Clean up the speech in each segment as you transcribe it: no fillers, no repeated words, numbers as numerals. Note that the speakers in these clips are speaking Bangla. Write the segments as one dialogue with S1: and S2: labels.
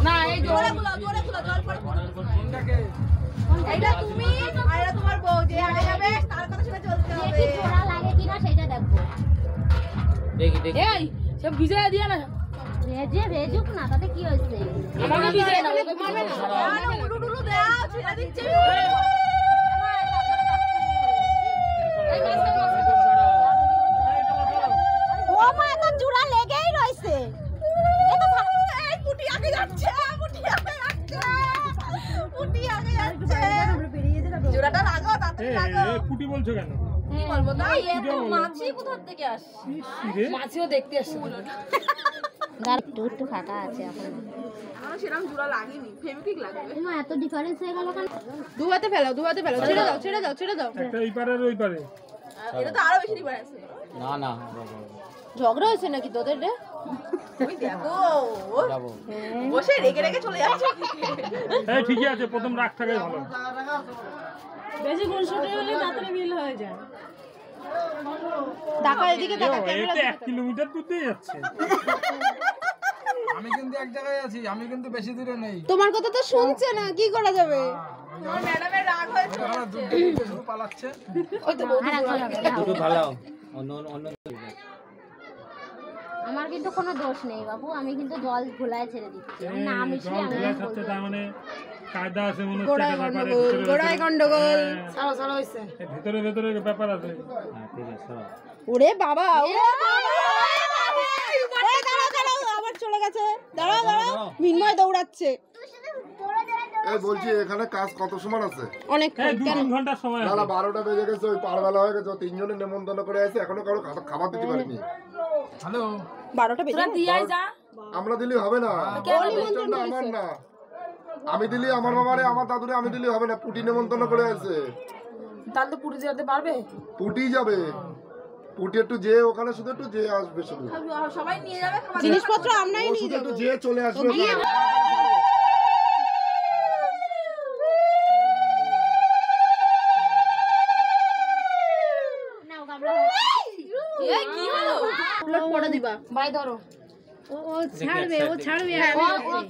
S1: না এই জোরে খুলো জোরে পরে এইটা তুমি আর এটা তোমার বউ যে আগে যাবে তার কথা শুনে চলতে হবে দেখি জোড়া লাগে কিনা সেটা দেখো দেখি এই সব ভিজিয়ে দিয়া না ভেজুক না তাতে কি হইছে আমাকে ভিজিয়ে দাও মারবে না উড়ুডুলু দাও ছেড়ে দিচ্ছে এই মাছ ও মা এত জোড়া লেগেই রইছে এটা এই পুটি আগে যাচ্ছে পুটি আগে যাচ্ছে জোড়াটা লাগাও তাড়াতাড়ি লাগাও
S2: এই পুটি বলছো কেন
S1: কি বলবো না এত মাছি কোথা থেকে আসছে মাছিও দেখতে আসছে গাল একটু ফাটা আছে এখন আমার সেরকম জোড়া লাগেনি ফেভিকুইক লাগবে না এত ডিফারেন্স হয়ে গেল কেন দুহাতে ফেলাও ছেড়ে দাও
S2: একটা এই পারে আর ওই পারে
S1: এটা তো আরো বেশি ডিফারেন্স না ঝগড়া হয়েছে নাকি তোদের রে ওই দেখো বসে রেগে চলে যাচ্ছে
S2: এই ঠিকই আছে প্রথম রাগ থাকে ভালো
S1: বেশি গুণসুটি হলে তাড়াতাড়ি মিল হয়ে যায় দেখা এদিকে দেখা ক্যামেরা
S2: 1 কিলোমিটার দূর দিয়ে যাচ্ছে
S3: আমি কিন্তু এক জায়গায় আছি আমি কিন্তু বেশি দূরে নেই
S1: তোমার কথা তো শুনছে না কি করা যাবে আমার ম্যাডামের রাগ হয়েছে
S3: শুধু পালাচ্ছে
S1: ওই তো
S4: দুটো ভালো অন্য
S5: আমার কিন্তু কোনো দোষ নেই বাবু আমি কিন্তু জল ঘোলায় ছেড়ে দিচ্ছি না মিশিয়ে আমি
S2: বলতে তার মানে কায়দা আছে মনে হচ্ছে
S1: গোড়ায় গন্ডগোল সারা হইছে
S2: ভিতরে ব্যাপার আছে
S4: ঠিক আছে
S1: ওরে বাবা দাঁড়াও আবার চলে গেছে দাঁড়াও মিনময় দৌড়াচ্ছে
S6: এই বলছি এখানে কাজ কত সময় আছে
S1: অনেক
S2: 2-3 ঘন্টা সময় আছে
S6: না 12টা বেজে গেছে ওই পারবেলা হয়ে গেছে তিনজনের নেমন্তন্ন করে আছে এখনো কারো খাবার দিতে পারিনি
S3: হ্যালো
S1: 12টা বেজে দিয়াই যা
S6: আমরা দিলি হবে না নিমন্ত্রণটা আমার না আমি দিলি আমার বাবারে আমার দাদুরে আমি দিলি হবে না পুটি নেমন্তন্ন করে আছে
S1: তাহলে তো পুটি যেতে পারবে
S6: পুটি যাবে পুটি একটু যে ওখানে শুধু একটু যে আসবে শুধু
S1: সবাই নিয়ে যাবে জিনিসপত্র আমরাই নিয়ে যাব
S6: একটু যে চলে আসবে
S1: এই কি হলো প্লেট পড়ে দিবা ভাই ধরো
S5: ও ছাড়বে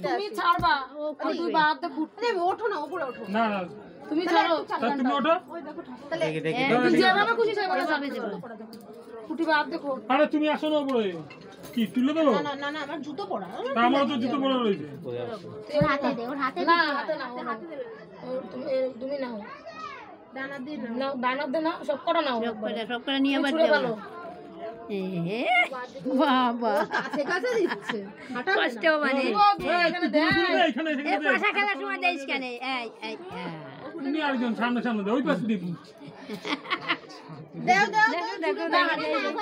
S1: তুমি ছাড়বা তুই বাতে ফুটতে ওঠো না উপরে ওঠো
S2: না
S1: তুমি ছাড়ো
S2: তুমি ওঠো
S4: দেখি
S1: তুই যেভাবে খুশি সেভাবে যাবে ফুটি বাদ দেখো
S2: আরে তুমি আসো না উপরে কি তুলে দেবো
S1: না আমার জুতো পরা
S2: আমারও তো জুতো পরে রয়েছে
S5: ওর হাতে দে ওর হাতে
S1: না হাতে তুমি নাও দানা দিয়ে নাও দানা দে না সব কটা নাও
S5: সব করে নিয়ে আবার
S1: ভালো
S5: বাবা
S1: কাছে দিচ্ছে
S5: কষ্ট মানে
S2: এখানে
S5: পাশা খেলার সময় দেইস কেন এই
S2: তুমি আরেকজন সামনে দে ওই পাশে দিবি
S1: দাও
S5: দেখো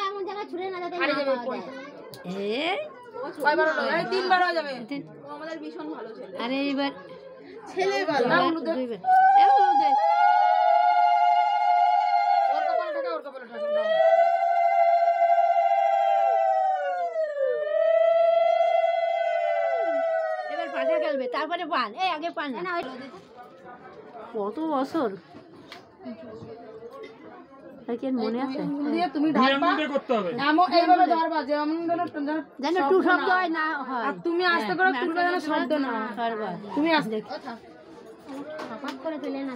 S5: এমন জায়গা ছুড়ে না যাতে
S1: কয়বার হলো এই তিনবার হয়ে যাবে ও আমাদের ভীষণ ভালো ছেলে
S5: আরে এবার
S1: ছেলে ভালো
S5: দুইবার
S1: ওর কপালে ঠাকা
S5: এবার পাশা খেলবে তারপরে পান এই আগে পান না কত বছর মনে আছে
S1: তুমি ঢালবা
S2: করতে হবে
S1: এইভাবে ধরবা যেমন
S5: যেন টু শব্দ হয় না হয়
S1: আর তুমি আস্তে করে তুলবে যেন শব্দ না তুমি আস্তে
S5: হঠাৎ করে ফেলে না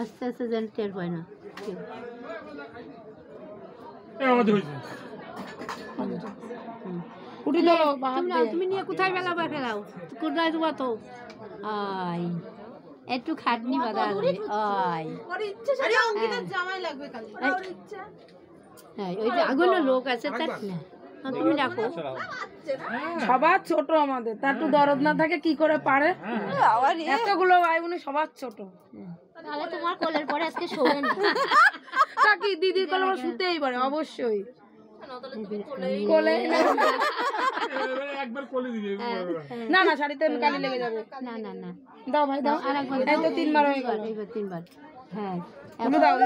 S5: আস্তে আস্তে যেন টের পায় না
S2: আমাদের হয়েছে
S1: উঠি দাও
S5: তুমি নিয়ে কোথায় ফেলাও কোথায় তোমার তো আই একটু খাটনি বাধা আই
S1: ওর ইচ্ছে আরে অঙ্কিতার জামাই লাগবে কালি ওর ইচ্ছে
S5: হ্যাঁ ওই যে আগুন লোক আছে তার না তুমি রাখো
S1: সবার ছোট আমাদের তার একটু দরদ না থাকে কি করে পারে এতগুলো ভাই বোন সবার ছোট
S5: তাহলে তোমার কোলের পরে আজকে শোবে না
S1: কাকি দিদির কোলে আমরা শুতেই পারে অবশ্যই কোলে
S2: একবার কোলে দিবি
S1: না শাড়িতে কালি লেগে যাবে
S5: না
S1: দাও ভাই দাও
S5: আরেকবার
S1: এই তো তিনবার হয়ে গেল
S5: এইবার তিনবার হ্যাঁ
S1: দাও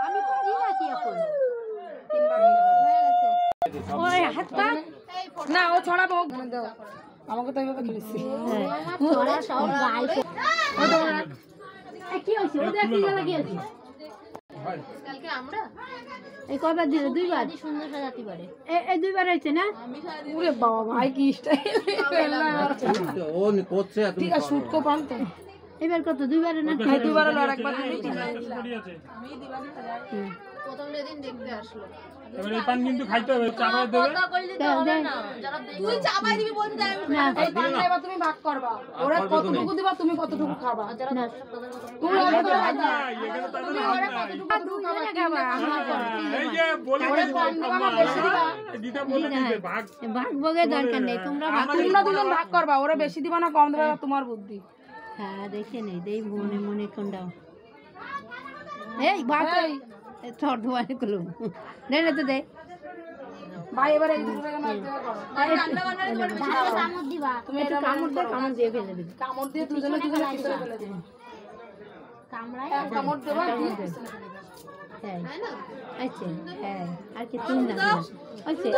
S5: আমি বুঝি না কি এখন ওই হাত পা
S1: না ও ছড়াবো দাও আমাকে তো এইভাবে খেলেছি
S5: ওরা সব গাল কি হইছে ওদের কি লাগি আছে কালকে আমরা এই কয়বার দিল? দুইবার।
S1: সুন্দর সাজাতে পারে।
S5: এই দুইবার হয়েছে না?
S7: ওরে বাবা ভাই কি স্টাইল
S4: ও করছে আর তুমি
S7: ঠিক আছে শুট কো পান তো
S5: এবার কত? দুইবারে না?
S7: হ্যাঁ দুইবার হলো আর একবার
S1: প্রথম দিন দেখতে আসলো।
S2: এবার এই পান কিন্তু খাইতে হবে, চাপায় দেবে।
S1: কথা কইলে তো হবে না। যারা তুই চাপাই দিবি বলতে আমি
S5: না
S7: এই পানটা এবার তুমি ভাগ করবা ওরা কতটুকু দিবা তুমি কতটুকু খাবা
S5: না
S7: তুমি ওরা তো ভাগ
S2: না, এখানে তাদের হাত নাই।
S5: দুইজনে খাবা।
S2: এই যে বলে দিয়েছে, আম্মা, দিদা বলে দিয়েছে, ভাগ।
S5: ভাগ ভোগের দরকার নেই, তোমরা ভাগ করে
S7: তোমরা দুজন ভাগ করবা ওরা বেশি দিবা না কম দিবা তোমার বুদ্ধি
S5: হ্যাঁ দেখে নেই দেই মনে মনে কোনটাও এই ভাগ থর ধোয়ারে কলম নেই না তো দে
S7: ভাই এবারে এই দুটো টাকা না দিতে পারো
S1: কামড় দিবা।
S5: তুমি একটু কামড় দে, কামড় দিয়ে ফেলে দিবি।
S7: কামড় দিয়ে দুজনে দুজনে পিছনে ফেলে দিবা
S1: কামড়ায়
S7: কামড় দেবা
S5: হ্যাঁ আচ্ছা হ্যাঁ আর কি তুমি না আচ্ছা